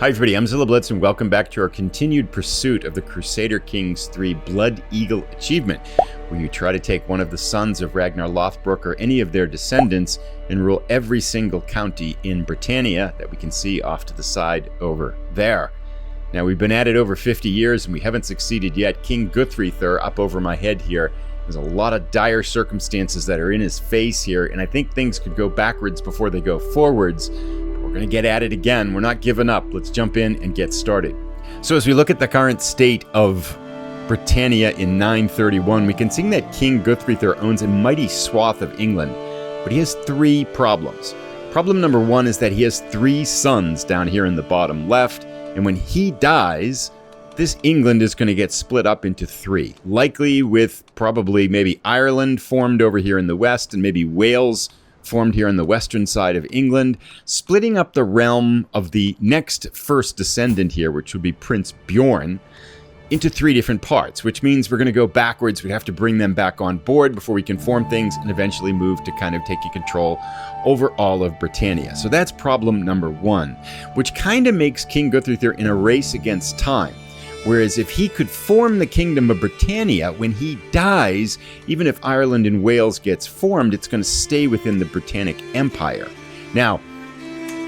Hi everybody, I'm Zilla Blitz and welcome back to our continued pursuit of the Crusader Kings 3 Blood Eagle achievement, where you try to take one of the sons of Ragnarr Lothbrok or any of their descendants and rule every single county in Britannia that we can see off to the side over there. Now we've been at it over 50 years and we haven't succeeded yet. King Guthfrithr up over my head here. There's a lot of dire circumstances that are in his face here, and I think things could go backwards before they go forwards. We're going to get at it again. We're not giving up. Let's jump in and get started. So as we look at the current state of Britannia in 931, we can see that King Guthfrithr owns a mighty swath of England, but he has three problems. Problem number one is that he has three sons down here in the bottom left, and when he dies, this England is going to get split up into three, likely with probably maybe Ireland formed over here in the west and maybe Wales formed here on the western side of England, splitting up the realm of the next first descendant here, which would be Prince Bjorn, into three different parts, which means we're going to go backwards. We have to bring them back on board before we can form things and eventually move to kind of taking control over all of Britannia. So that's problem number one, which kind of makes King Guthfrithr in a race against time. Whereas if he could form the Kingdom of Britannia, when he dies, even if Ireland and Wales gets formed, it's going to stay within the Britannic Empire. Now,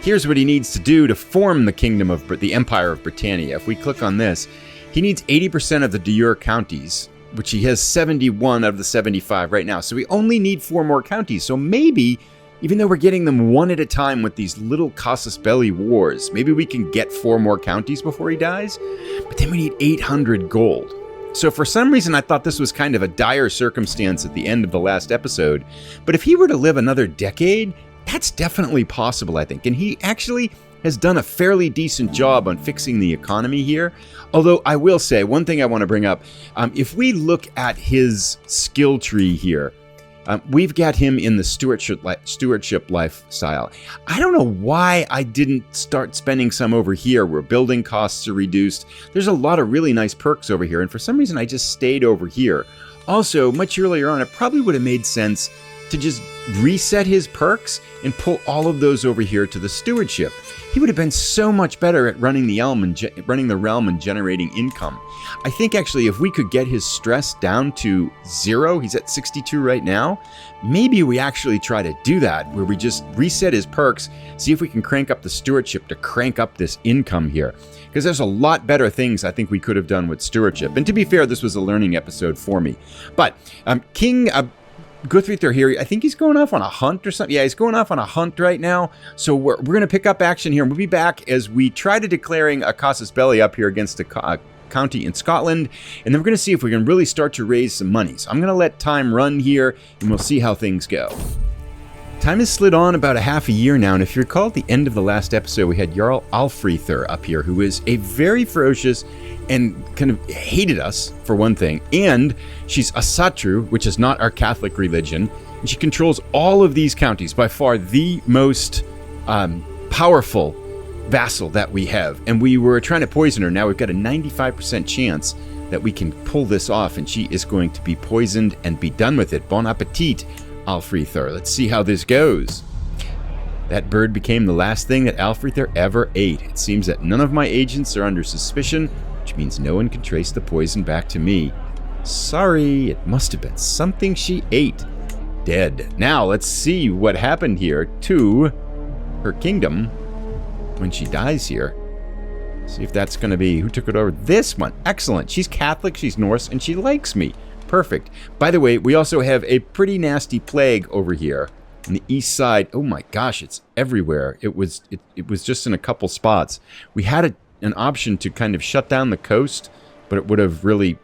here's what he needs to do to form the Kingdom of the Empire of Britannia. If we click on this, he needs 80% of the de jure counties, which he has 71 out of the 75 right now. So we only need 4 more counties. So maybe, even though we're getting them one at a time with these little casus belli wars, maybe we can get 4 more counties before he dies, but then we need 800 gold. So for some reason, I thought this was kind of a dire circumstance at the end of the last episode, but if he were to live another decade, that's definitely possible, I think. And he actually has done a fairly decent job on fixing the economy here. Although I will say, one thing I want to bring up, if we look at his skill tree here, we've got him in the stewardship lifestyle. I don't know why I didn't start spending some over here where building costs are reduced. There's a lot of really nice perks over here, and for some reason I just stayed over here. Also, much earlier on, it probably would have made sense to just reset his perks and pull all of those over here to the stewardship. He would have been so much better at running the realm and generating income. I think actually if we could get his stress down to 0, he's at 62 right now, maybe we actually try to do that, where we just reset his perks, see if we can crank up the stewardship to crank up this income here. Because there's a lot better things I think we could have done with stewardship. And to be fair, this was a learning episode for me. But King Guthfrithr here, I think he's going off on a hunt or something. Yeah, he's going off on a hunt right now. So we're going to pick up action here. We'll be back as we try to declaring a casus belli up here against a county in Scotland. And then we're going to see if we can really start to raise some money. So I'm going to let time run here and we'll see how things go. Time has slid on about a half a year now, and if you recall at the end of the last episode, we had Jarl Alfrithr up here, who is a very ferocious and kind of hated us, for one thing, and she's a Satru, which is not our Catholic religion, and she controls all of these counties, by far the most powerful vassal that we have, and we were trying to poison her. Now we've got a 95% chance that we can pull this off, and she is going to be poisoned and be done with it. Bon appetit, Alfrithr. Let's see how this goes. That bird became the last thing that Alfrithr ever ate. It seems that none of my agents are under suspicion, which means no one can trace the poison back to me. Sorry, it must have been something she ate. Dead. Now let's see what happened here to her kingdom when she dies here. See if that's going to be who took it over. This one. Excellent. She's Catholic, she's Norse, and she likes me. Perfect. By the way, we also have a pretty nasty plague over here on the east side. Oh my gosh, it's everywhere. It was just in a couple spots. We had an option to kind of shut down the coast, but it would have really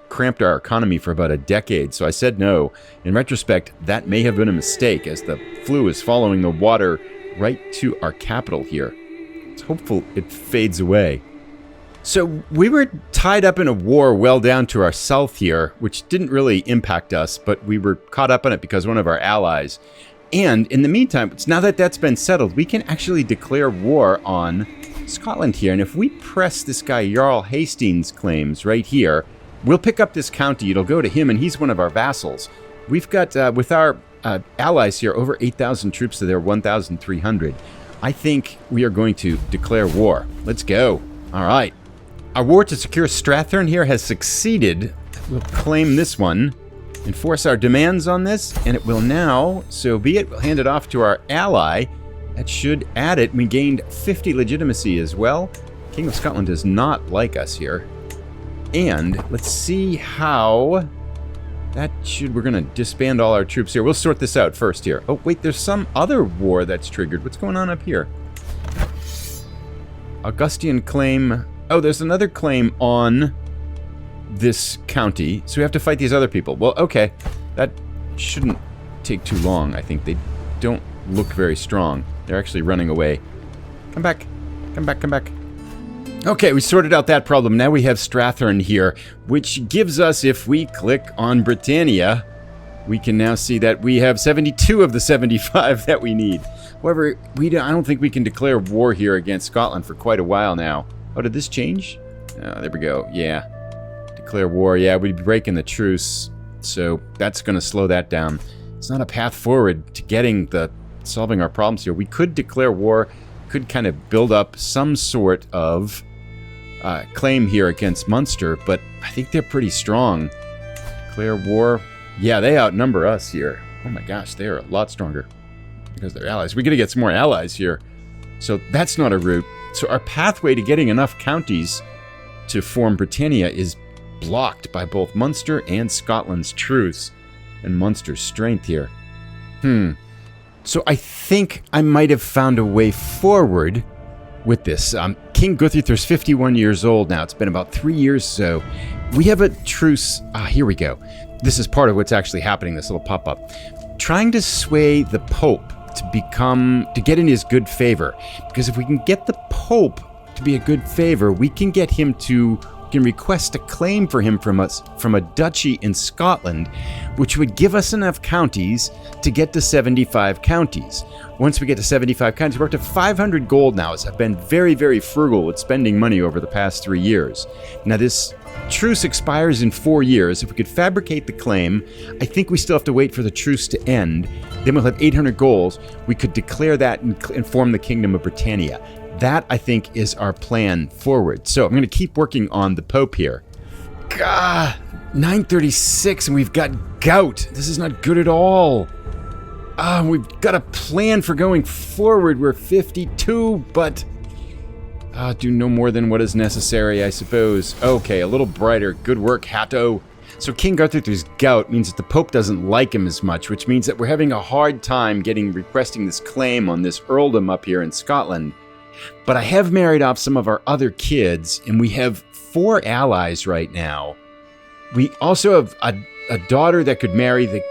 cramped our economy for about a decade. So I said no. In retrospect, that may have been a mistake, as the flu is following the water right to our capital here. It's hopeful it fades away. So we were tied up in a war well down to our south here, which didn't really impact us, but we were caught up in it because one of our allies. And in the meantime, now that that's been settled, we can actually declare war on Scotland here. And if we press this guy Jarl Hastings' claims right here, we'll pick up this county. It'll go to him, and he's one of our vassals. We've got, with our allies here, over 8,000 troops to their 1,300. I think we are going to declare war. Let's go. All right. Our war to secure Strathern here has succeeded. We'll claim this one, enforce our demands on this, and it will now, so be it. We'll hand it off to our ally. That should add it. We gained 50 legitimacy as well. King of Scotland does not like us here. And let's see how that should... We're going to disband all our troops here. We'll sort this out first here. Oh, wait, there's some other war that's triggered. What's going on up here? Augustian claim... Oh, there's another claim on this county. So we have to fight these other people. Well, okay. That shouldn't take too long, I think. They don't look very strong. They're actually running away. Come back. Come back, come back. Okay, we sorted out that problem. Now we have Strathern here, which gives us, if we click on Britannia, we can now see that we have 72 of the 75 that we need. However, I don't think we can declare war here against Scotland for quite a while now. Oh, did this change? Oh, there we go. Yeah. Declare war. Yeah, we'd be breaking the truce. So that's going to slow that down. It's not a path forward to solving our problems here. We could declare war, could kind of build up some sort of claim here against Munster, but I think they're pretty strong. Declare war. Yeah, they outnumber us here. Oh my gosh, they are a lot stronger because they're allies. We got to get some more allies here. So that's not a route. So our pathway to getting enough counties to form Britannia is blocked by both Munster and Scotland's truce and Munster's strength here. So I think I might have found a way forward with this. King Guthfrithr's 51 years old now. It's been about 3 years, so we have a truce. Here we go. This is part of what's actually happening, this little pop-up. Trying to sway the Pope to get in his good favor. Because if we can get the Pope to be a good favor, we can get him to request a claim for him from us from a duchy in Scotland, which would give us enough counties to get to 75 counties. Once we get to 75 counties, we're up to 500 gold now, as I've been very, very frugal with spending money over the past 3 years. Now this truce expires in 4 years. If we could fabricate the claim, I think we still have to wait for the truce to end. Then we'll have 800 gold. We could declare that and form the Kingdom of Britannia. That, I think, is our plan forward. So I'm going to keep working on the Pope here. Gah, 936 and we've got gout. This is not good at all. We've got a plan for going forward. We're 52, but do no more than what is necessary, I suppose. Okay, a little brighter. Good work, Hatto. So King Guthfrithr's gout means that the Pope doesn't like him as much, which means that we're having a hard time requesting this claim on this earldom up here in Scotland. But I have married off some of our other kids, and we have 4 allies right now. We also have a daughter that could marry the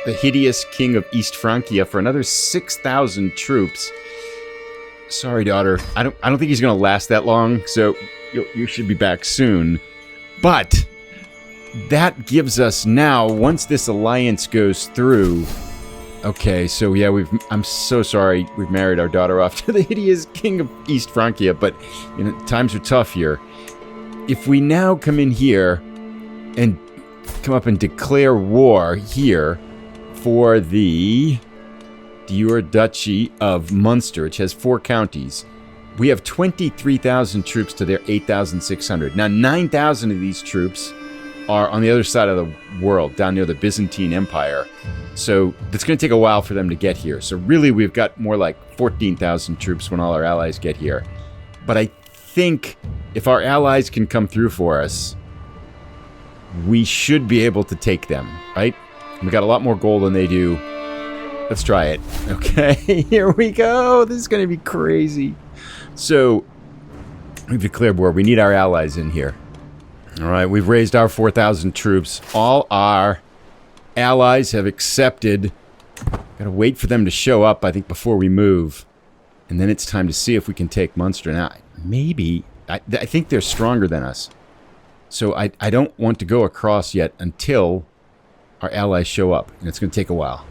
hideous king of East Francia for another 6,000 troops. Sorry, daughter. I don't think he's going to last that long, so you should be back soon. But that gives us now, once this alliance goes through... Okay, so yeah, I'm so sorry we've married our daughter off to the hideous king of East Francia, but times are tough here. If we now come in here and come up and declare war here for the Duchy of Munster, which has 4 counties, we have 23,000 troops to their 8,600. Now, 9,000 of these troops are on the other side of the world, down near the Byzantine Empire. So it's going to take a while for them to get here. So really, we've got more like 14,000 troops when all our allies get here. But I think if our allies can come through for us, we should be able to take them, right? We got a lot more gold than they do. Let's try it. Okay, here we go. This is going to be crazy. So we've declared war. We need our allies in here. All right, we've raised our 4,000 troops. All our allies have accepted. Got to wait for them to show up, I think, before we move. And then it's time to see if we can take Munster. Now, maybe... I think they're stronger than us. So I don't want to go across yet until our allies show up. And it's going to take a while.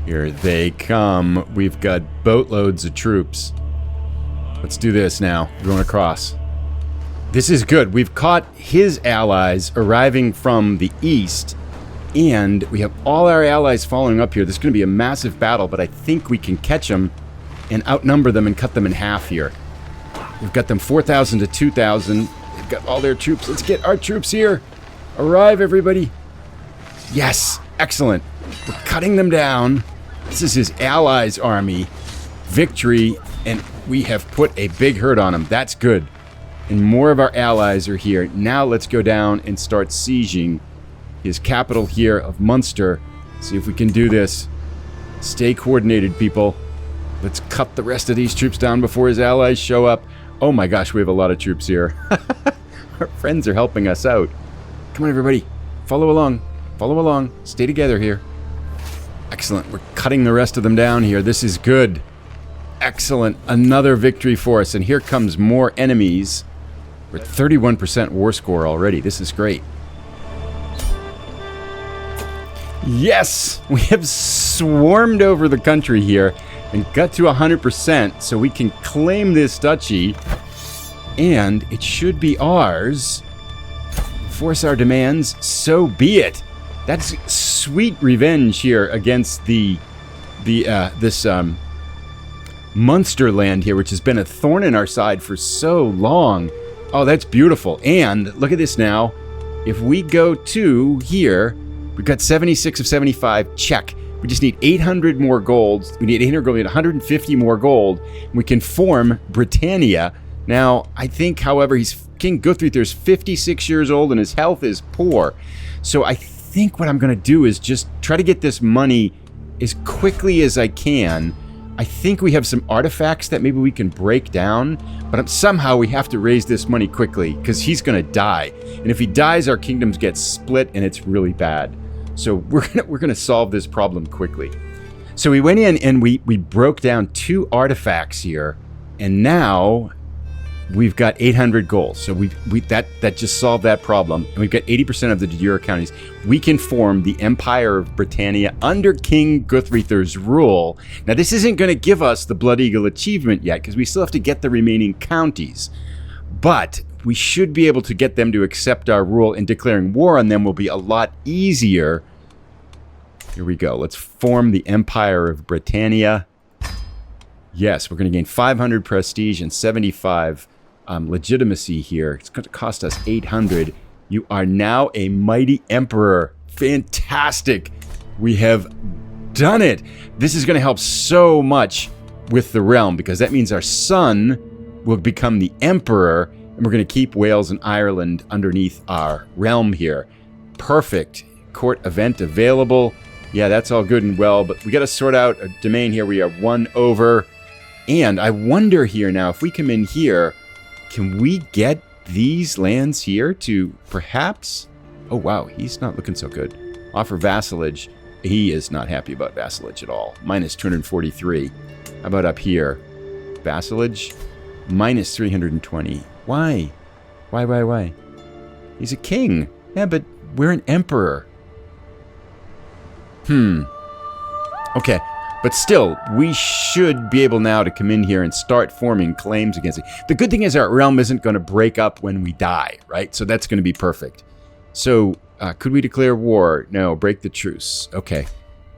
Here they come. We've got boatloads of troops. Let's do this now. We're going across. This is good. We've caught his allies arriving from the east, and we have all our allies following up here. This is going to be a massive battle, but I think we can catch them and outnumber them and cut them in half here. We've got them 4,000 to 2,000. They've got all their troops. Let's get our troops here. Arrive, everybody. Yes, excellent. We're cutting them down. This is his allies' army. Victory, and we have put a big hurt on him. That's good. And more of our allies are here. Now let's go down and start sieging his capital here of Munster. See if we can do this. Stay coordinated, people. Let's cut the rest of these troops down before his allies show up. Oh my gosh, we have a lot of troops here. Our friends are helping us out. Come on, everybody. Follow along. Follow along. Stay together here. Excellent. We're cutting the rest of them down here. This is good. Excellent. Another victory for us. And here comes more enemies. We're at 31% war score already. This is great. Yes! We have swarmed over the country here and got to 100%, so we can claim this duchy. And it should be ours. Force our demands. So be it. That's sweet revenge here against this Munster land here, which has been a thorn in our side for so long. Oh, that's beautiful. And look at this now. If we go to here, we've got 76 of 75. Check. We just need 800 more gold. We need 800 gold. We need 150 more gold. We can form Britannia. Now, I think, however, King Guthfrithr is 56 years old and his health is poor. So I think what I'm going to do is just try to get this money as quickly as I can. I think we have some artifacts that maybe we can break down, but somehow we have to raise this money quickly because he's going to die. And if he dies, our kingdoms get split and it's really bad. So we're gonna solve this problem quickly. So we went in and we broke down 2 artifacts here, and now we've got 800 gold. So that just solved that problem, and we've got 80% of the de jure counties. We can form the Empire of Britannia under King Guthfrithr's rule. Now this isn't going to give us the Blood Eagle achievement yet because we still have to get the remaining counties, but we should be able to get them to accept our rule, and declaring war on them will be a lot easier. Here we go. Let's form the Empire of Britannia. Yes, we're going to gain 500 prestige and 75 legitimacy here. It's going to cost us 800. You are now a mighty emperor. Fantastic. We have done it. This is going to help so much with the realm because that means our son will become the emperor, and we're going to keep Wales and Ireland underneath our realm here. Perfect. Court event available. Yeah, that's all good and well, but we got to sort out a domain here. We are 1 over. And I wonder here now, if we come in here, can we get these lands here to perhaps... Oh, wow, he's not looking so good. Offer vassalage. He is not happy about vassalage at all. Minus 243. How about up here? Vassalage? Minus 320. Why? Why? He's a king. Yeah, but we're an emperor. Okay. But still, we should be able now to come in here and start forming claims against it. The good thing is our realm isn't going to break up when we die, right? So that's going to be perfect. So, could we declare war? No, break the truce. Okay.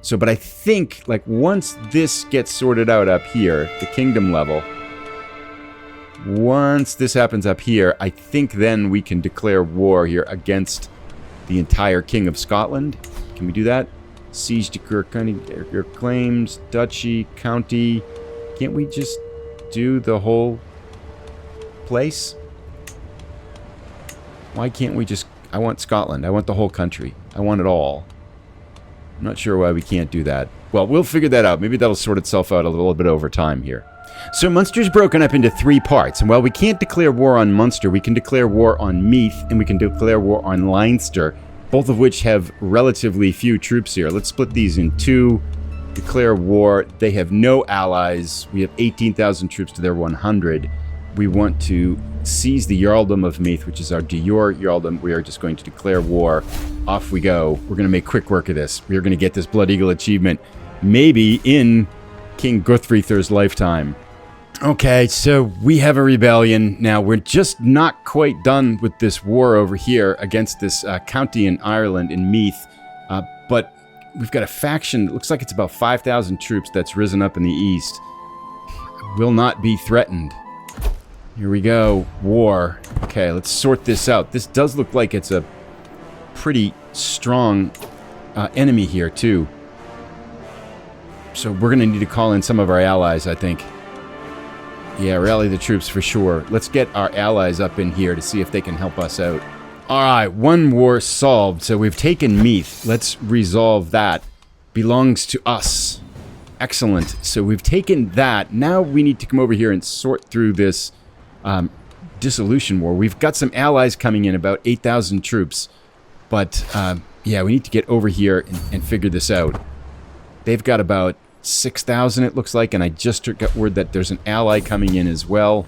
So, but I think, like, once this gets sorted out up here, the kingdom level, once this happens up here, I think then we can declare war here against the entire King of Scotland. Can we do that? Siege declare your claims, duchy, county. Can't we just do the whole place? Why can't we just... I want Scotland. I want the whole country. I want it all. I'm not sure why we can't do that. Well, we'll figure that out. Maybe that'll sort itself out a little bit over time here. So Munster's broken up into 3 parts. And while we can't declare war on Munster, we can declare war on Meath, and we can declare war on Leinster, both of which have relatively few troops here. Let's split these in 2. Declare war. They have no allies. We have 18,000 troops to their 100. We want to seize the Jarldom of Meath, which is our de jure Jarldom. We are just going to declare war. Off we go. We're going to make quick work of this. We are going to get this Blood Eagle achievement, maybe in King Guthfrithr's lifetime. Okay, so we have a rebellion. Now, we're just not quite done with this war over here against this county in Ireland, in Meath. But we've got a faction that looks like it's about 5,000 troops that's risen up in the east. Will not be threatened. Here we go. War. Okay, let's sort this out. This does look like it's a pretty strong enemy here, too. So we're going to need to call in some of our allies, I think. Yeah, rally the troops for sure. Let's get our allies up in here to see if they can help us out. Alright, one war solved. So we've taken Meath. Let's resolve that. Belongs to us. Excellent. So we've taken that. Now we need to come over here and sort through this dissolution war. We've got some allies coming in, about 8,000 troops. But, yeah, we need to get over here and figure this out. They've got about 6,000, it looks like, and I just got word that there's an ally coming in as well.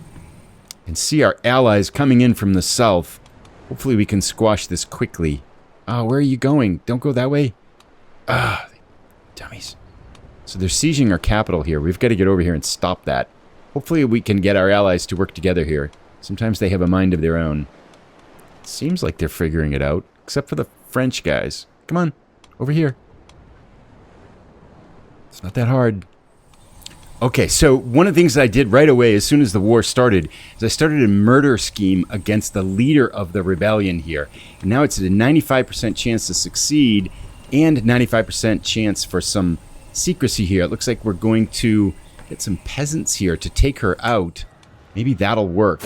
And see our allies coming in from the south. Hopefully we can squash this quickly. Oh, where are you going? Don't go that way. Ah, dummies. So they're sieging our capital here. We've got to get over here and stop that. Hopefully we can get our allies to work together here. Sometimes they have a mind of their own. Seems like they're figuring it out. Except for the French guys. Come on, over here. It's not that hard. Okay, so one of the things that I did right away as soon as the war started is I started a murder scheme against the leader of the rebellion here. And now it's at a 95% chance to succeed and 95% chance for some secrecy here. It looks like we're going to get some peasants here to take her out. Maybe that'll work.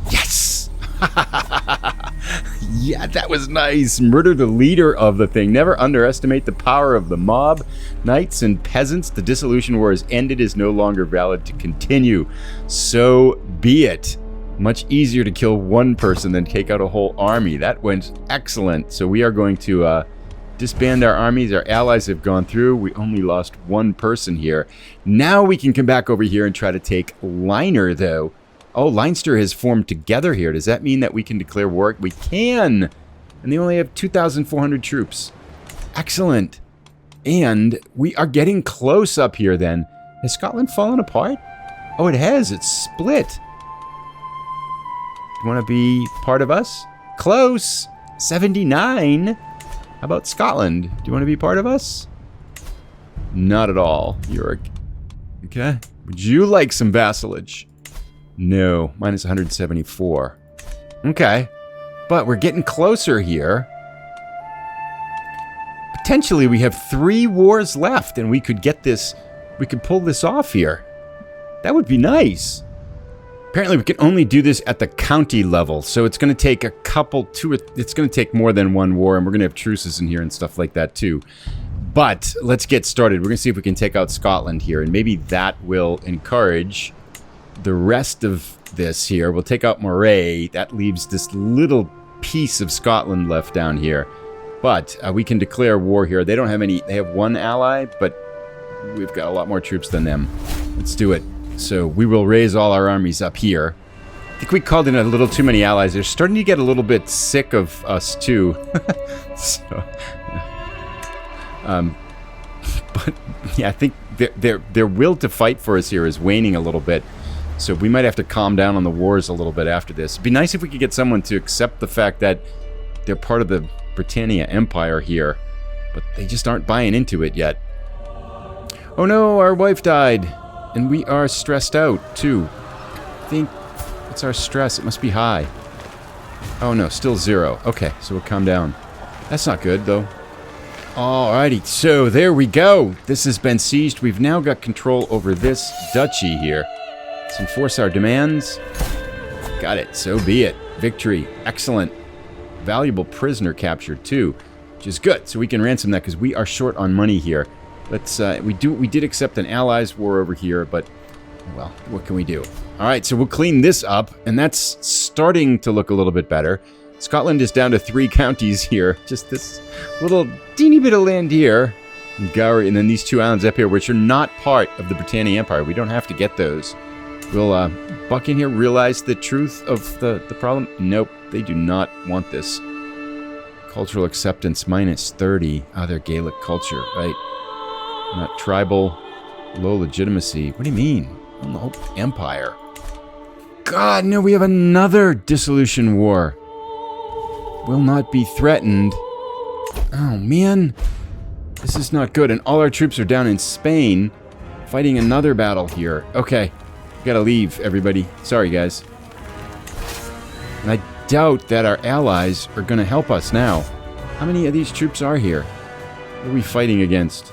Yes! Yeah, that was nice. Murder the leader of the thing. Never underestimate the power of the mob. Knights and peasants, the dissolution war is ended, is no longer valid to continue. So be it. Much easier to kill one person than take out a whole army. That went excellent. So we are going to disband our armies. Our allies have gone through. We only lost one person here. Now we can come back over here and try to take Leinster, though. Oh, Leinster has formed together here. Does that mean that we can declare war? We can! And they only have 2,400 troops. Excellent. And we are getting close up here, then. Has Scotland fallen apart? Oh, it has. It's split. Do you want to be part of us? Close! 79! How about Scotland? Do you want to be part of us? Not at all. You're... Okay. Would you like some vassalage? No. Minus 174. Okay. But we're getting closer here. Potentially we have 3 wars left and we could get this... We could pull this off here. That would be nice. Apparently we can only do this at the county level, so it's going to take a couple, it's going to take more than 1 war, and we're going to have truces in here and stuff like that too. But let's get started. We're going to see if we can take out Scotland here, and maybe that will encourage the rest of this here. We'll take out Moray. That leaves this little piece of Scotland left down here. But we can declare war here. They don't have any, they have 1 ally, but we've got a lot more troops than them. Let's do it. So we will raise all our armies up here. I think we called in a little too many allies. They're starting to get a little bit sick of us too. So, but yeah, I think their will to fight for us here is waning a little bit. So we might have to calm down on the wars a little bit after this. It'd be nice if we could get someone to accept the fact that they're part of the Britannia Empire here, but they just aren't buying into it yet. Oh no, our wife died. And we are stressed out, too. I think... What's our stress? It must be high. Oh, no. Still 0. Okay, so we'll calm down. That's not good, though. Alrighty. So, there we go. This has been sieged. We've now got control over this duchy here. Let's enforce our demands. Got it. So be it. Victory. Excellent. Valuable prisoner captured, too. Which is good. So we can ransom that, because we are short on money here. Let's, we did accept an allies war over here, but, well, what can we do? All right, so we'll clean this up, and that's starting to look a little bit better. Scotland is down to 3 counties here. Just this little teeny bit of land here. And Gowrie, and then these 2 islands up here, which are not part of the Britannia Empire. We don't have to get those. Will Buck in here realize the truth of the problem? Nope, they do not want this. Cultural acceptance, minus 30. Ah, they're Gaelic culture, right? Not tribal, low legitimacy. What do you mean? On the whole empire. God, no, we have another dissolution war. Will not be threatened. Oh, man. This is not good. And all our troops are down in Spain fighting another battle here. Okay. Gotta leave, everybody. Sorry, guys. And I doubt that our allies are gonna help us now. How many of these troops are here? What are we fighting against?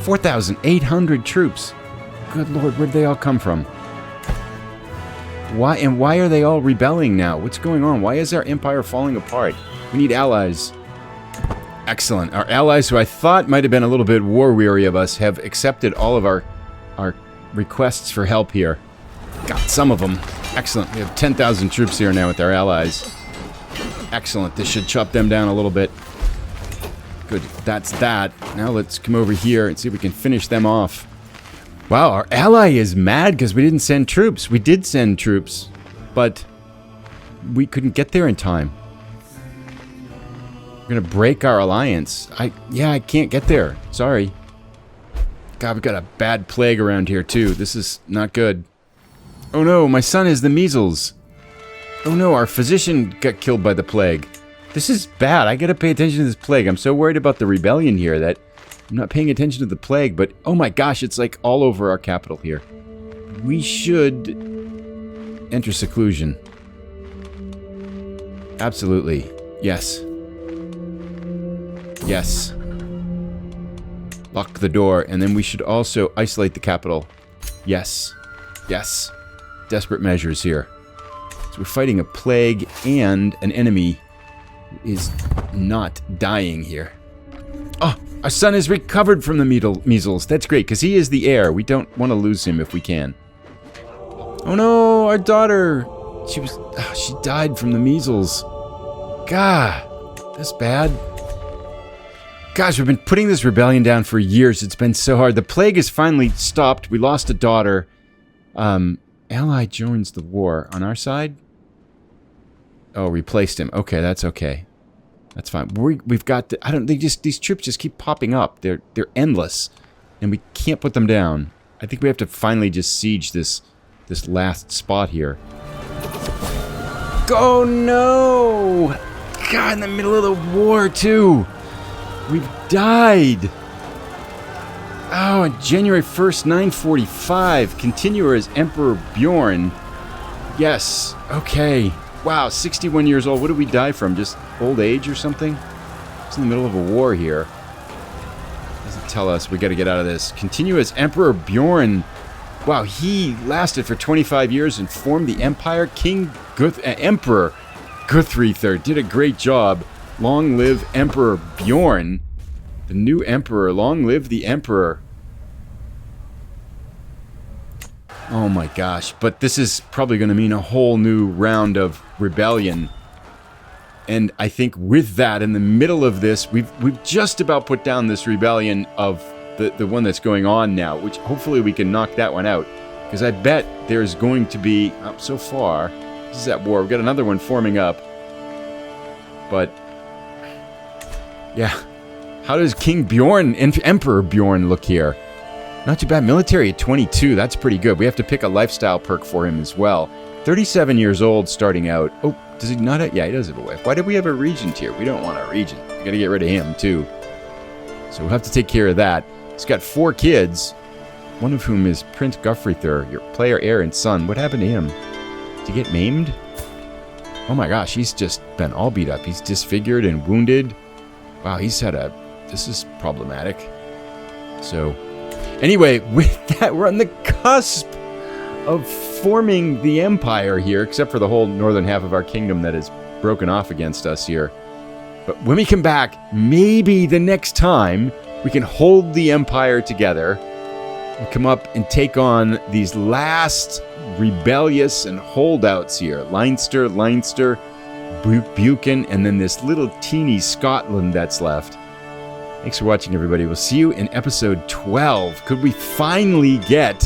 4,800 troops. Good lord, where'd they all come from? Why are they all rebelling now? What's going on? Why is our empire falling apart? We need allies. Excellent. Our allies, who I thought might have been a little bit war-weary of us, have accepted all of our requests for help here. Got some of them. Excellent. We have 10,000 troops here now with our allies. Excellent. This should chop them down a little bit. Good. That's that. Now let's come over here and see if we can finish them off. Wow, our ally is mad because we didn't send troops. We did send troops, but we couldn't get there in time. We're gonna break our alliance. I can't get there. Sorry. God, we got a bad plague around here too. This is not good. Oh no, my son has the measles. Oh no, our physician got killed by the plague. This is bad. I gotta pay attention to this plague. I'm so worried about the rebellion here that I'm not paying attention to the plague, but oh my gosh, it's like all over our capital here. We should enter seclusion. Absolutely. Yes. Yes. Lock the door, and then we should also isolate the capital. Yes. Yes. Desperate measures here. So we're fighting a plague and an enemy who is not dying here. Oh, our son is recovered from the measles. That's great, because he is the heir. We don't want to lose him if we can. Oh no, our daughter. She died from the measles. God, that's bad. Gosh, we've been putting this rebellion down for years. It's been so hard. The plague has finally stopped. We lost a daughter. Ally joins the war. On our side? Oh, replaced him. Okay, that's okay. That's fine. We've got to, these troops just keep popping up. They're endless. And we can't put them down. I think we have to finally just siege this last spot here. Oh no! God, in the middle of the war too. We've died. Oh, on January 1st, 945. Continuer as Emperor Bjorn. Yes. Okay. Wow, 61 years old. What did we die from? Just old age or something? It's in the middle of a war here. Doesn't tell us. We got to get out of this. Continue as Emperor Bjorn. Wow, he lasted for 25 years and formed the empire. Emperor Guthfrithr did a great job. Long live Emperor Bjorn. The new emperor. Long live the emperor. Oh my gosh, but this is probably going to mean a whole new round of rebellion. And I think with that, in the middle of this, we've just about put down this rebellion of the one that's going on now, which hopefully we can knock that one out. Because I bet there's going to be, so far, this is at war. We've got another one forming up. But, yeah. How does King Bjorn, Emperor Bjorn look here? Not too bad. Military at 22. That's pretty good. We have to pick a lifestyle perk for him as well. 37 years old starting out. Oh, does he not have... Yeah, he does have a wife. Why did we have a regent here? We don't want a regent. We got to get rid of him, too. So we'll have to take care of that. He's got 4 kids. One of whom is Prince Guthfrithr, your player, heir, and son. What happened to him? Did he get maimed? Oh my gosh, he's just been all beat up. He's disfigured and wounded. Wow, he's had a... This is problematic. So... Anyway, with that, we're on the cusp of forming the empire here, except for the whole northern half of our kingdom that is broken off against us here. But when we come back, maybe the next time, we can hold the empire together and come up and take on these last rebellious and holdouts here. Leinster, Buchan, and then this little teeny Scotland that's left. Thanks for watching, everybody. We'll see you in episode 12. Could we finally get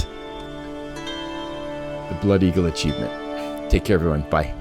the Blood Eagle achievement? Take care, everyone. Bye.